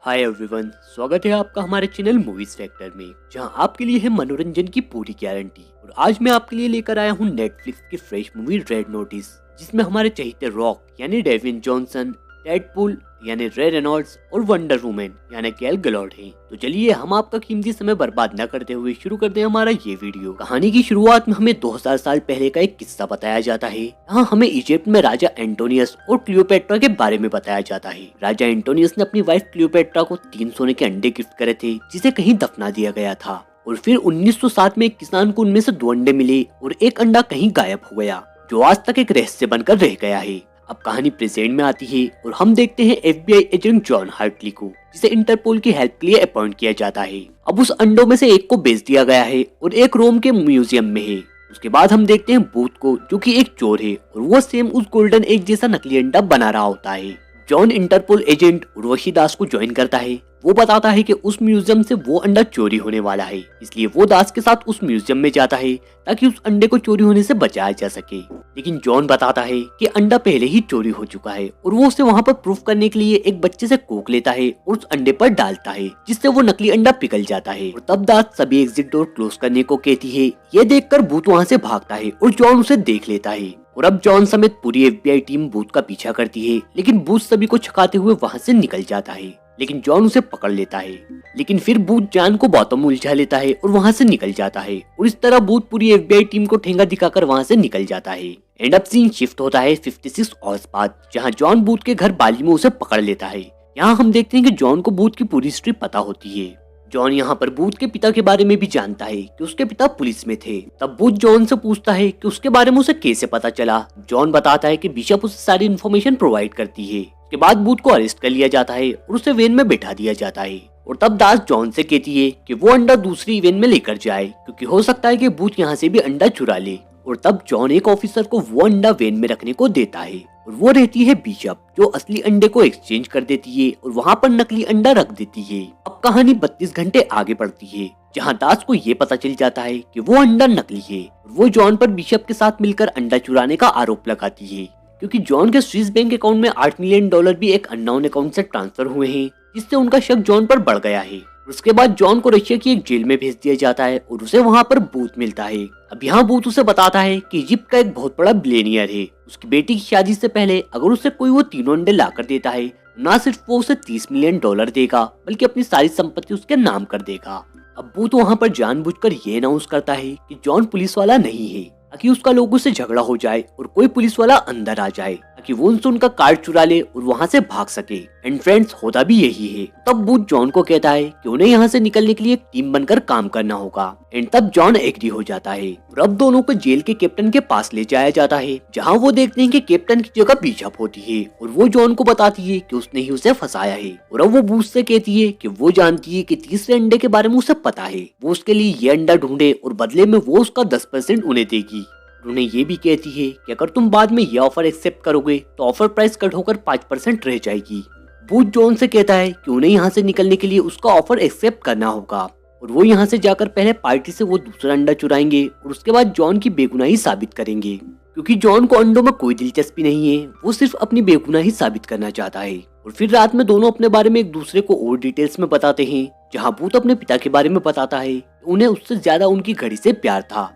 Hi everyone, स्वागत है आपका हमारे चैनल मूवीज फैक्टर में, जहां आपके लिए है मनोरंजन की पूरी गारंटी। और आज मैं आपके लिए लेकर आया हूं नेटफ्लिक्स की फ्रेश मूवी रेड नोटिस, जिसमें हमारे चहेते रॉक यानी डेविन जॉनसन, डेडपूल यानी रे रेनॉल्ड्स और वंडर वुमेन यानी गैल गैडोट हैं। तो चलिए हम आपका कीमती समय बर्बाद न करते हुए शुरू करते हैं हमारा ये वीडियो। कहानी की शुरुआत में हमें 2000 साल पहले का एक किस्सा बताया जाता है। यहाँ हमें इजिप्ट में राजा एंटोनियस और क्लियोपेट्रा के बारे में बताया जाता है। राजा एंटोनियस ने अपनी वाइफ क्लियोपेट्रा को 3 सोने के अंडे गिफ्ट करे थे, जिसे कहीं दफना दिया गया था। और फिर 1907 में एक किसान को उनमें से 2 अंडे मिले और एक अंडा कहीं गायब हो गया, जो आज तक एक रहस्य बनकर रह गया है। अब कहानी प्रेजेंट में आती है और हम देखते हैं FBI एजेंट जॉन हार्टली को, जिसे इंटरपोल की हेल्प के लिए अपॉइंट किया जाता है। अब उस अंडों में से एक को बेच दिया गया है और एक रोम के म्यूजियम में है। उसके बाद हम देखते हैं बूथ को, जो कि एक चोर है और वो सेम उस गोल्डन एग जैसा नकली अंडा बना रहा होता है। जॉन इंटरपोल एजेंट उर्वशी दास को ज्वाइन करता है। वो बताता है कि उस म्यूजियम से वो अंडा चोरी होने वाला है, इसलिए वो दास के साथ उस म्यूजियम में जाता है ताकि उस अंडे को चोरी होने से बचाया जा सके। लेकिन जॉन बताता है कि अंडा पहले ही चोरी हो चुका है और वो उसे वहाँ पर प्रूफ करने के लिए एक बच्चे से कोक लेता है और उस अंडे पर डालता है, जिससे वो नकली अंडा पिघल जाता है। और तब दास सभी एग्जिट डोर क्लोज करने को कहती है। ये देखकर बूथ वहाँ से भागता है और जॉन उसे देख लेता है। और अब जॉन समेत पूरी FBI टीम बूथ का पीछा करती है, लेकिन बूथ सभी को छकाते हुए वहाँ से निकल जाता है। लेकिन जॉन उसे पकड़ लेता है, लेकिन फिर बूथ जान को बातों में उलझा लेता है और वहाँ से निकल जाता है। और इस तरह बूथ पूरी FBI टीम को ठेंगा दिखाकर वहाँ से निकल जाता है। एंड अप सीन शिफ्ट होता है 56 आवर्स बाद, जहाँ जॉन बूथ के घर बाली में उसे पकड़ लेता है। यहाँ हम देखते हैं कि जॉन को बूथ की पूरी हिस्ट्री पता होती है। जॉन यहाँ पर बूथ के पिता के बारे में भी जानता है कि उसके पिता पुलिस में थे। तब बूथ जॉन से पूछता है कि उसके बारे में उसे कैसे पता चला। जॉन बताता है कि बिशप उसे सारी इन्फॉर्मेशन प्रोवाइड करती है। उसके बाद बूथ को अरेस्ट कर लिया जाता है और उसे वेन में बैठा दिया जाता है। और तब दास जॉन से कहती है कि वो अंडा दूसरी वेन में लेकर जाए, क्योंकि हो सकता है कि बूथ यहाँ से भी अंडा चुरा ले। और तब जॉन एक ऑफिसर को वो अंडा वेन में रखने को देता है और वो रहती है बिशप, जो असली अंडे को एक्सचेंज कर देती है और वहाँ पर नकली अंडा रख देती है। अब कहानी 32 घंटे आगे बढ़ती है, जहाँ दास को ये पता चल जाता है कि वो अंडा नकली है। वो जॉन पर बिशप के साथ मिलकर अंडा चुराने का आरोप लगाती है, क्योंकि जॉन के स्विस बैंक अकाउंट में $8 मिलियन भी एक अननोन अकाउंट से ट्रांसफर हुए हैं, जिससे उनका शक जॉन पर बढ़ गया है। उसके बाद जॉन को रशिया की एक जेल में भेज दिया जाता है और उसे वहाँ पर बूथ मिलता है। अब यहाँ बूथ उसे बताता है कि इजिप्ट का एक बहुत बड़ा बिलियनियर है। उसकी बेटी की शादी से पहले अगर उसे कोई वो 3 अंडे लाकर देता है, न सिर्फ वो उसे $30 मिलियन देगा, बल्कि अपनी सारी संपत्ति उसके नाम कर देगा। अब बूथ वहाँ पर जानबूझकर ये अनाउंस करता है कि जॉन पुलिस वाला नहीं है, ताकि उसका लोगों से झगड़ा हो जाए और कोई पुलिस वाला अंदर आ जाए, ताकि वो उनसे उनका कार्ड चुरा ले और वहाँ से भाग सके। एंड फ्रेंड्स, होता भी यही है। तब बूथ जॉन को कहता है कि उन्हें यहाँ से निकलने के लिए एक टीम बनकर काम करना होगा। एंड तब जॉन एग्री हो जाता है और अब दोनों को जेल के कैप्टन के पास ले जाया जाता है, जहाँ वो देखते हैं कि कैप्टन की जगह बिशप होती है और वो जॉन को बताती है कि उसने ही उसे फंसाया है। और अब वो बूथ से कहती है कि वो जानती है कि तीसरे अंडे के बारे में उसे पता है, वो उसके लिए ये अंडा ढूंढे और बदले में वो उसका 10% उन्हें देगी। उन्हें ये भी कहती है कि अगर तुम बाद में ये ऑफर एक्सेप्ट करोगे तो ऑफर प्राइस कट होकर 5% रह जाएगी। बूथ जॉन से कहता है कि उन्हें यहाँ से निकलने के लिए उसका ऑफर एक्सेप्ट करना होगा और वो यहाँ से जाकर पहले पार्टी से वो दूसरा अंडा चुराएंगे और उसके बाद जॉन की बेगुनाही साबित करेंगे, क्योंकि जॉन को अंडों में कोई दिलचस्पी नहीं है। वो सिर्फ अपनी बेगुनाही साबित करना चाहता है। और फिर रात में दोनों अपने बारे में एक दूसरे को और डिटेल्स में बताते हैं, जहाँ बूथ अपने पिता के बारे में बताता है उन्हें उससे ज्यादा उनकी घड़ी से प्यार था,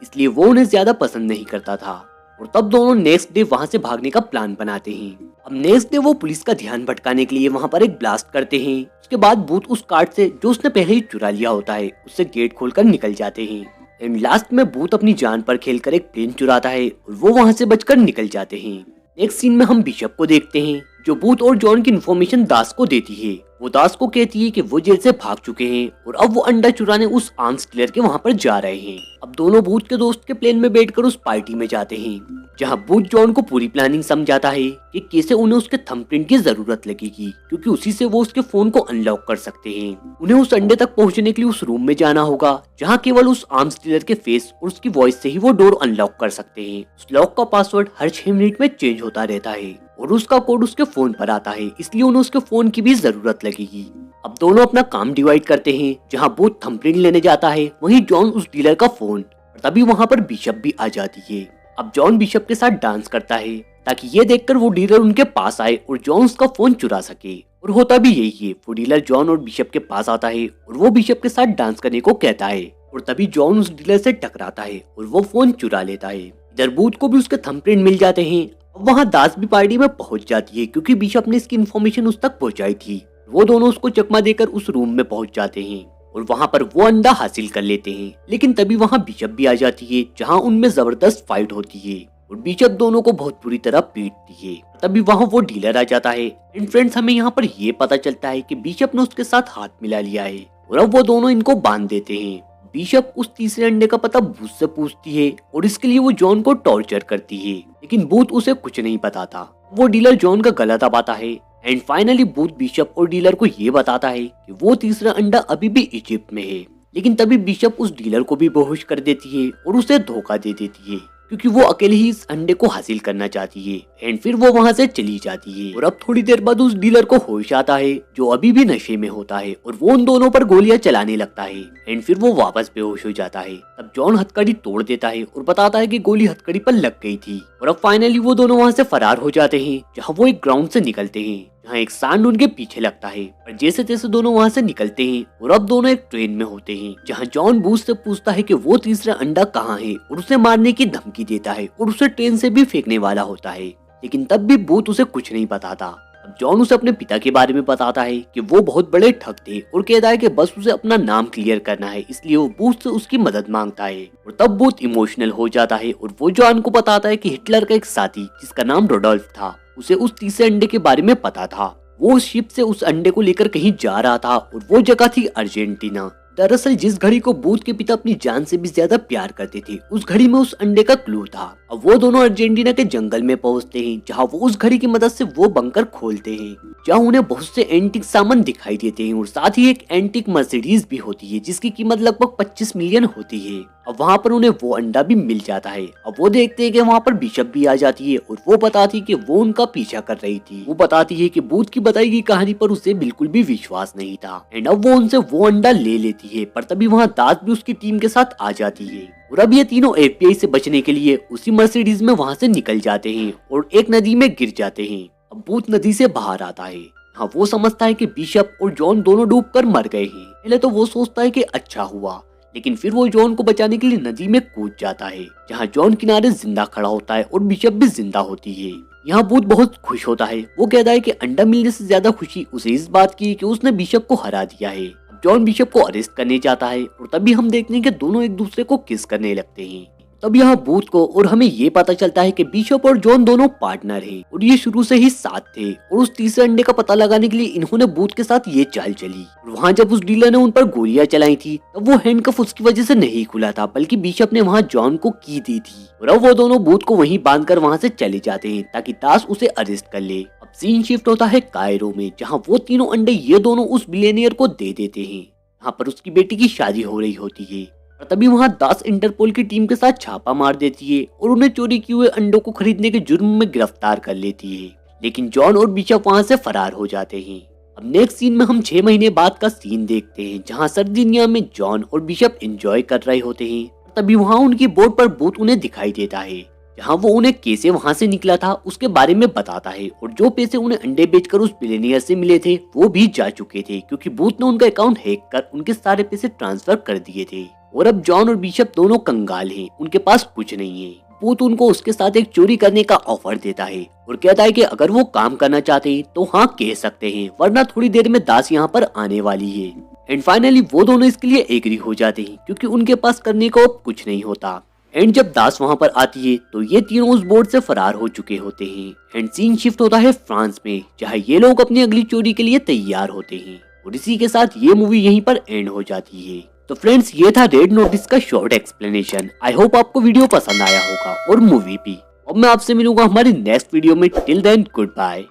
इसलिए वो उन्हें ज्यादा पसंद नहीं करता था। और तब दोनों नेक्स्ट डे वहाँ से भागने का प्लान बनाते हैं। अब नेक्स्ट डे वो पुलिस का ध्यान भटकाने के लिए वहाँ पर एक ब्लास्ट करते हैं। उसके बाद बूथ उस कार्ड से, जो उसने पहले ही चुरा लिया होता है, उससे गेट खोलकर निकल जाते हैं। एंड लास्ट में बूथ अपनी जान पर खेलकर एक प्लेन चुराता है और वो वहाँ से बचकर निकल जाते हैं। नेक्स्ट सीन में हम बिशप को देखते हैं, जो बूथ और जॉन की इन्फॉर्मेशन दास को देती है। वो दास को कहती है कि वो जेल से भाग चुके हैं और अब वो अंडा चुराने उस आर्म्स डीलर के वहाँ पर जा रहे हैं। अब दोनों बूथ के दोस्त के प्लेन में बैठकर उस पार्टी में जाते हैं, जहाँ बूथ जॉन को पूरी प्लानिंग समझाता है कि कैसे उन्हें उसके थंबप्रिंट की जरूरत लगेगी, क्योंकि उसी से वो उसके फोन को अनलॉक कर सकते हैं। उन्हें उस अंडे तक पहुँचने के लिए उस रूम में जाना होगा, जहाँ केवल उस आर्म्स डीलर के फेस और उसकी वॉइस से ही वो डोर अनलॉक कर सकते हैं। उस लॉक का पासवर्ड हर 6 मिनट में चेंज होता रहता है और उसका कोड उसके फोन पर आता है, इसलिए उन्हें उसके फोन की भी जरूरत लगेगी। अब दोनों अपना काम डिवाइड करते हैं, जहाँ बूथ थंबप्रिंट लेने जाता है, वहीं जॉन उस डीलर का फोन। और तभी वहाँ पर बिशप भी आ जाती है। अब जॉन बिशप के साथ डांस करता है ताकि ये देखकर वो डीलर उनके पास आए और जॉन उसका फोन चुरा सके। और होता भी यही है। वो डीलर जॉन और बिशप के पास आता है और वो बिशप के साथ डांस करने को कहता है और तभी जॉन उस डीलर से टकराता है और वो फोन चुरा लेता है। इधर बूथ को भी उसके थंबप्रिंट मिल जाते हैं। अब वहाँ दास भी पार्टी में पहुंच जाती है क्योंकि बिशप ने इसकी इन्फॉर्मेशन उस तक पहुंचाई थी। वो दोनों उसको चकमा देकर उस रूम में पहुंच जाते हैं और वहाँ पर वो अंडा हासिल कर लेते हैं। लेकिन तभी वहाँ बिशप भी आ जाती है जहाँ उनमें जबरदस्त फाइट होती है और बिशप दोनों को बहुत बुरी तरह पीटती है। तभी वहाँ वो डीलर आ जाता है। एंड फ्रेंड्स, हमें यहाँ पर ये पता चलता है कि बिशप ने उसके साथ हाथ मिला लिया है और अब वो दोनों इनको बांध देते हैं। बिशप उस तीसरे अंडे का पता बूथ से पूछती है और इसके लिए वो जॉन को टॉर्चर करती है, लेकिन बूथ उसे कुछ नहीं बताता। वो डीलर जॉन का गला दबाता है एंड फाइनली बूथ बिशप और डीलर को ये बताता है कि वो तीसरा अंडा अभी भी इजिप्ट में है। लेकिन तभी बिशप उस डीलर को भी बेहोश कर देती है और उसे धोखा दे देती है क्योंकि वो अकेले ही इस अंडे को हासिल करना चाहती है। एंड फिर वो वहाँ से चली जाती है और अब थोड़ी देर बाद उस डीलर को होश आता है जो अभी भी नशे में होता है और वो उन दोनों पर गोलियां चलाने लगता है। एंड फिर वो वापस बेहोश हो जाता है। तब जॉन हथकड़ी तोड़ देता है और बताता है कि गोली हथकड़ी पर लग गई थी और अब फाइनली वो दोनों वहाँ से फरार हो जाते हैं जहाँ वो एक ग्राउंड से निकलते हैं जहाँ एक सांड उनके पीछे लगता है। पर जैसे तैसे दोनों वहाँ से निकलते हैं और अब दोनों एक ट्रेन में होते हैं जहाँ जॉन बूथ से पूछता है कि वो तीसरा अंडा कहाँ है और उसे मारने की धमकी देता है और उसे ट्रेन से भी फेंकने वाला होता है। लेकिन तब भी बूथ उसे कुछ नहीं बताता। अब जॉन उसे अपने पिता के बारे में बताता है कि वो बहुत बड़े ठग थे और कहता है कि बस उसे अपना नाम क्लियर करना है, इसलिए वो बूथ से उसकी मदद मांगता है। और तब बूथ इमोशनल हो जाता है और वो जॉन को बताता है कि हिटलर का एक साथी जिसका नाम रोडोल्फ था, उसे उस तीसरे अंडे के बारे में पता था। वो उस शिप से उस अंडे को लेकर कहीं जा रहा था और वो जगह थी अर्जेंटीना। दरअसल जिस घड़ी को बूथ के पिता अपनी जान से भी ज्यादा प्यार करते थे, उस घड़ी में उस अंडे का क्लू था। अब वो दोनों अर्जेंटीना के जंगल में पहुंचते हैं जहां वो उस घड़ी की मदद से वो बंकर खोलते हैं जहां उन्हें बहुत से एंटीक सामान दिखाई देते हैं और साथ ही एक एंटीक मर्सिडीज भी होती है जिसकी कीमत लगभग 25 मिलियन होती है। अब वहाँ पर उन्हें वो अंडा भी मिल जाता है। अब वो देखते हैं कि वहाँ पर बिशप भी आ जाती है और वो बताती है कि वो उनका पीछा कर रही थी। वो बताती है कि बूथ की बताई गई कहानी पर उसे बिल्कुल भी विश्वास नहीं था एंड अब वो उनसे वो अंडा ले लेती है। पर तभी वहाँ दास भी उसकी टीम के साथ आ जाती है और अब ये तीनों FBI से बचने के लिए उसी मर्सिडीज में वहाँ से निकल जाते हैं और एक नदी में गिर जाते हैं। अब बूथ नदी से बाहर आता है। हाँ, वो समझता है कि बिशप और जॉन दोनों डूबकर मर गए हैं। पहले तो वो सोचता है कि अच्छा हुआ, लेकिन फिर वो जॉन को बचाने के लिए नदी में कूद जाता है जहाँ जॉन किनारे जिंदा खड़ा होता है और बिशप भी जिंदा होती है। यहाँ बूथ बहुत खुश होता है। वो कहता है कि अंडा मिलने से ज्यादा खुशी उसे इस बात की कि उसने बिशप को हरा दिया है। अब जॉन बिशप को अरेस्ट करने जाता है और तभी हम देखते हैं कि दोनों एक दूसरे को किस करने लगते हैं। तब यहाँ बूथ को और हमें ये पता चलता है कि बिशप और जॉन दोनों पार्टनर हैं और ये शुरू से ही साथ थे और उस तीसरे अंडे का पता लगाने के लिए इन्होंने बूथ के साथ ये चाल चली। और वहाँ जब उस डीलर ने उन पर गोलियां चलाई थी तब वो हैंडकफ उसकी वजह से नहीं खुला था, बल्कि बिशप ने वहाँ जॉन को की दी थी। और अब वो दोनों बूथ को वहीं बांधकर वहाँ से चले जाते हैं ताकि दास उसे अरेस्ट कर ले। अब सीन शिफ्ट होता है कायरो में जहाँ वो तीनों अंडे ये दोनों उस बिलियनियर को दे देते हैं। यहाँ पर उसकी बेटी की शादी हो रही होती है और तभी वहाँ दास इंटरपोल की टीम के साथ छापा मार देती है और उन्हें चोरी किए हुए अंडों को खरीदने के जुर्म में गिरफ्तार कर लेती है। लेकिन जॉन और बिशप वहाँ से फरार हो जाते हैं। अब नेक्स्ट सीन में हम 6 महीने बाद का सीन देखते हैं जहाँ सर्दिनिया में जॉन और बिशप एंजॉय कर रहे होते हैं। तभी वहाँ उनकी बोट पर बूथ उन्हें दिखाई देता है जहाँ वो उन्हें कैसे वहाँ से निकला था उसके बारे में बताता है और जो पैसे उन्हें अंडे बेचकर उस बिलियनियर से मिले थे वो भी जा चुके थे क्योंकि बूथ ने उनका अकाउंट हैक कर उनके सारे पैसे ट्रांसफर कर दिए थे। और अब जॉन और बिशप दोनों कंगाल हैं, उनके पास कुछ नहीं है। बूथ उनको उसके साथ एक चोरी करने का ऑफर देता है और कहता है कि अगर वो काम करना चाहते हैं तो हाँ कह सकते हैं, वरना थोड़ी देर में दास यहाँ पर आने वाली है। एंड फाइनली वो दोनों इसके लिए एग्री हो जाते हैं क्योंकि उनके पास करने को अब कुछ नहीं होता। एंड जब दास वहाँ पर आती है तो ये तीनों उस बोट से फरार हो चुके होते हैं। एंड सीन शिफ्ट होता है फ्रांस में जहाँ ये लोग अपनी अगली चोरी के लिए तैयार होते हैं और इसी के साथ ये मूवी यहीं पर एंड हो जाती है। तो फ्रेंड्स, ये था रेड नोटिस का शॉर्ट एक्सप्लेनेशन। आई होप आपको वीडियो पसंद आया होगा और मूवी भी। अब मैं आपसे मिलूंगा हमारी नेक्स्ट वीडियो में। Till then good bye.